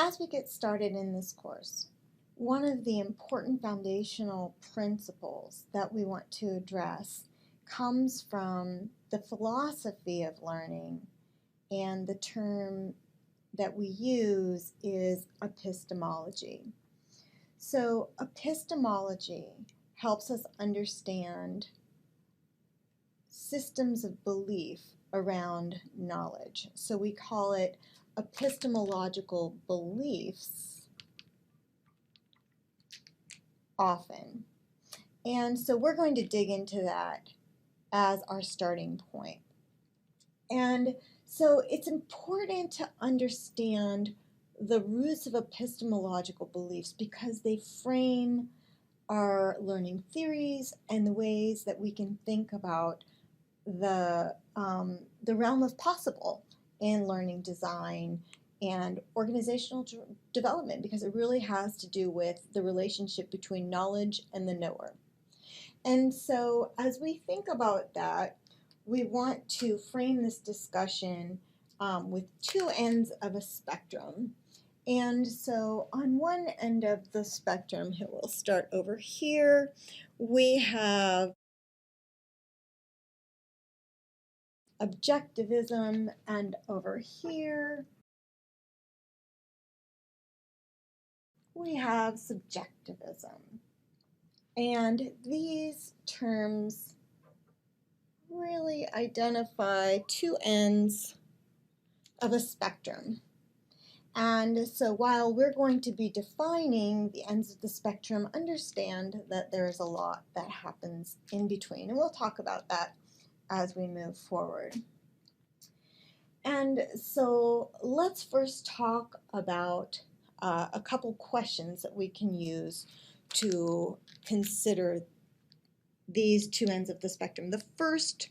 As we get started in this course, one of the important foundational principles that we want to address comes from the philosophy of learning, and the term that we use is epistemology. So epistemology helps us understand systems of belief around knowledge. So we call it epistemological beliefs often. And so we're going to dig into that as our starting point. And so it's important to understand the roots of epistemological beliefs because they frame our learning theories and the ways that we can think about the realm of possible in learning design and organizational development, because it really has to do with the relationship between knowledge and the knower. And so as we think about that, we want to frame this discussion with two ends of a spectrum. And so on one end of the spectrum, here we'll start over here, we have objectivism, and over here we have subjectivism. And these terms really identify two ends of a spectrum. And so while we're going to be defining the ends of the spectrum, understand that there is a lot that happens in between. And we'll talk about that as we move forward. And so let's first talk about a couple questions that we can use to consider these two ends of the spectrum. The first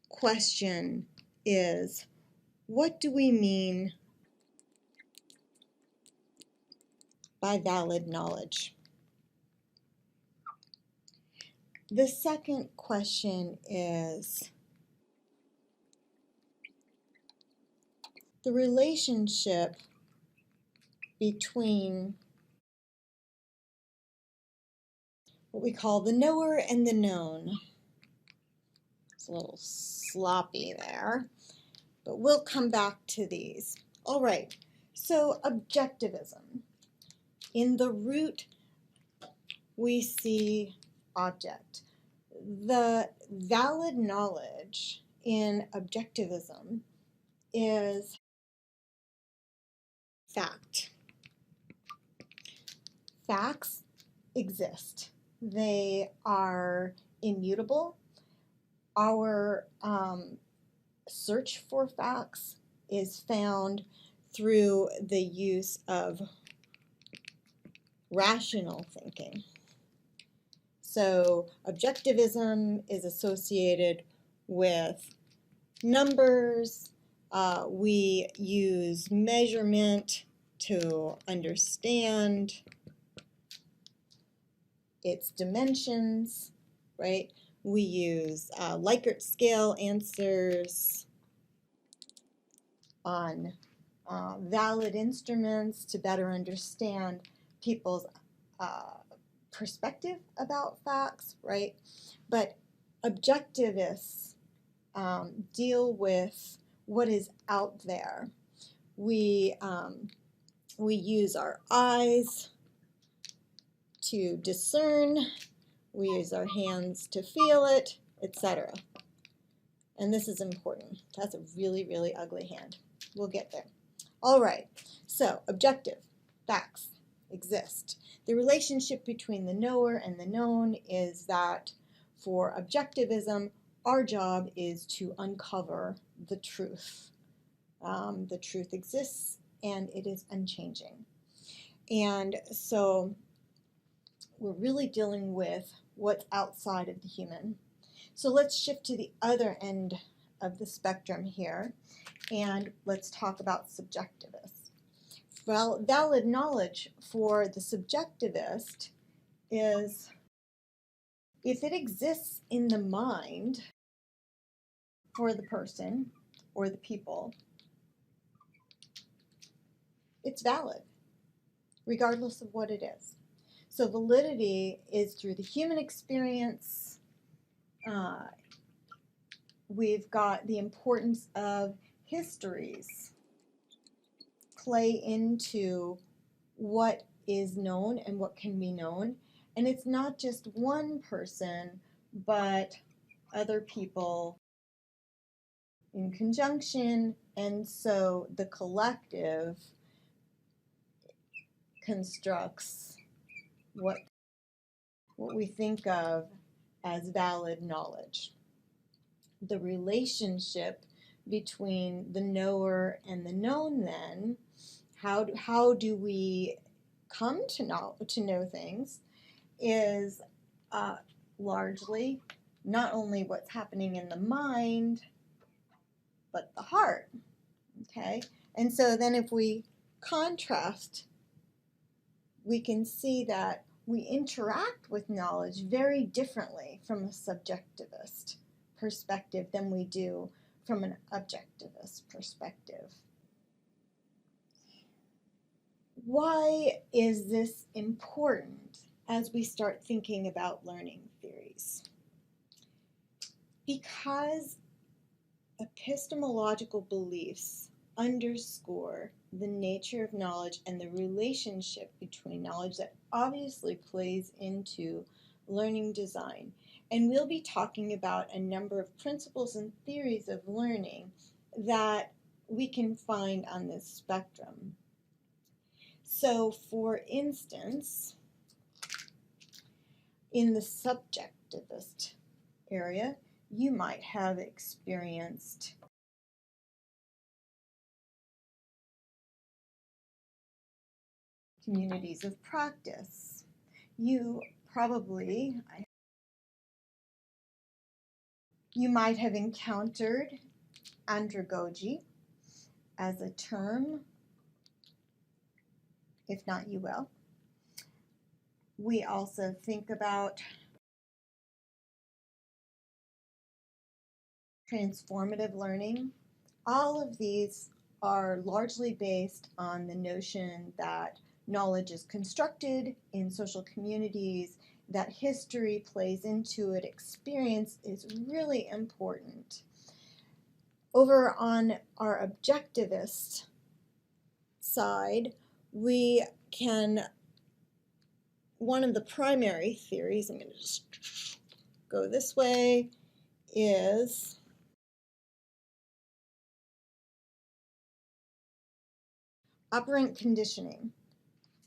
question is, what do we mean by valid knowledge? The second question is the relationship between what we call the knower and the known. It's a little sloppy there, but we'll come back to these. All right, so objectivism. In the root, we see object. The valid knowledge in objectivism is fact. Facts exist. They are immutable. Our search for facts is found through the use of rational thinking. So objectivism is associated with numbers. We use measurement to understand its dimensions, right? We use Likert scale answers on valid instruments to better understand people's perspective about facts, right? But objectivists deal with what is out there. We use our eyes to discern, we use our hands to feel it, etc. And this is important. That's a really, really ugly hand. We'll get there. All right, so objective, facts exist. The relationship between the knower and the known is that for objectivism, our job is to uncover the truth. The truth exists and it is unchanging. And so we're really dealing with what's outside of the human. So let's shift to the other end of the spectrum here, and let's talk about subjectivists. Well, valid knowledge for the subjectivist is if it exists in the mind for the person or the people, it's valid, regardless of what it is. So validity is through the human experience. We've got the importance of histories play into what is known and what can be known. And it's not just one person, but other people in conjunction. And so the collective constructs what we think of as valid knowledge. The relationship between the knower and the known, then, how do we come to know things, is largely not only what's happening in the mind, but the heart. Okay? And so then if we contrast, we can see that we interact with knowledge very differently from a subjectivist perspective than we do from an objectivist perspective. Why is this important as we start thinking about learning theories? Because epistemological beliefs underscore the nature of knowledge and the relationship between knowledge that obviously plays into learning design. And we'll be talking about a number of principles and theories of learning that we can find on this spectrum. So, for instance, in the subjectivist area, you might have experienced communities of practice. You might have encountered andragogy as a term. If not, you will. We also think about transformative learning. All of these are largely based on the notion that knowledge is constructed in social communities, that history plays into it, experience is really important. Over on our objectivist side, one of the primary theories, I'm going to just go this way, is operant conditioning.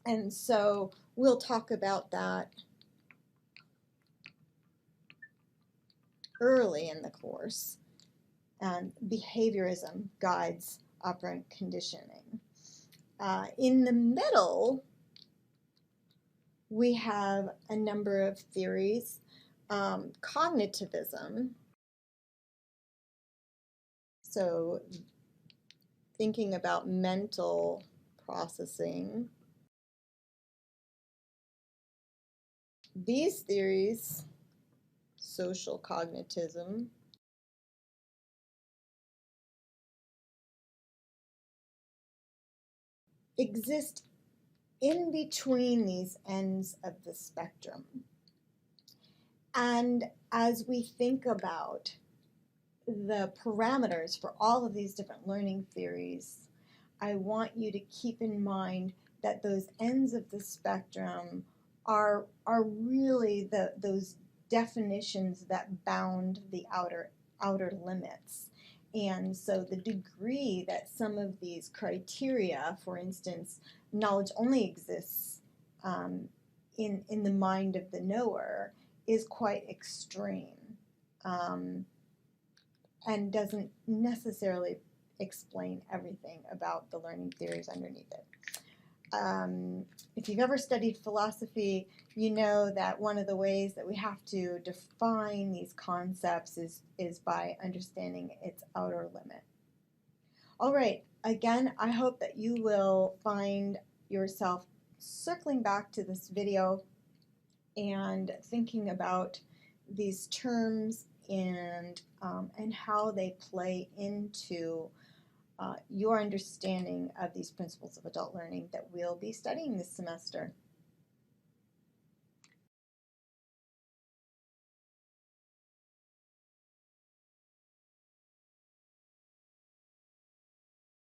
And so we'll talk about that early in the course. And behaviorism guides operant conditioning. In the middle, we have a number of theories. Cognitivism, so thinking about mental processing. These theories, social cognitism, exist in between these ends of the spectrum. And as we think about the parameters for all of these different learning theories, I want you to keep in mind that those ends of the spectrum are really those definitions that bound the outer limits. And so the degree that some of these criteria, for instance, knowledge only exists in the mind of the knower, is quite extreme and doesn't necessarily explain everything about the learning theories underneath it. If you've ever studied philosophy, you know that one of the ways that we have to define these concepts is by understanding its outer limit. All right, again, I hope that you will find yourself circling back to this video and thinking about these terms and how they play into your understanding of these principles of adult learning that we'll be studying this semester.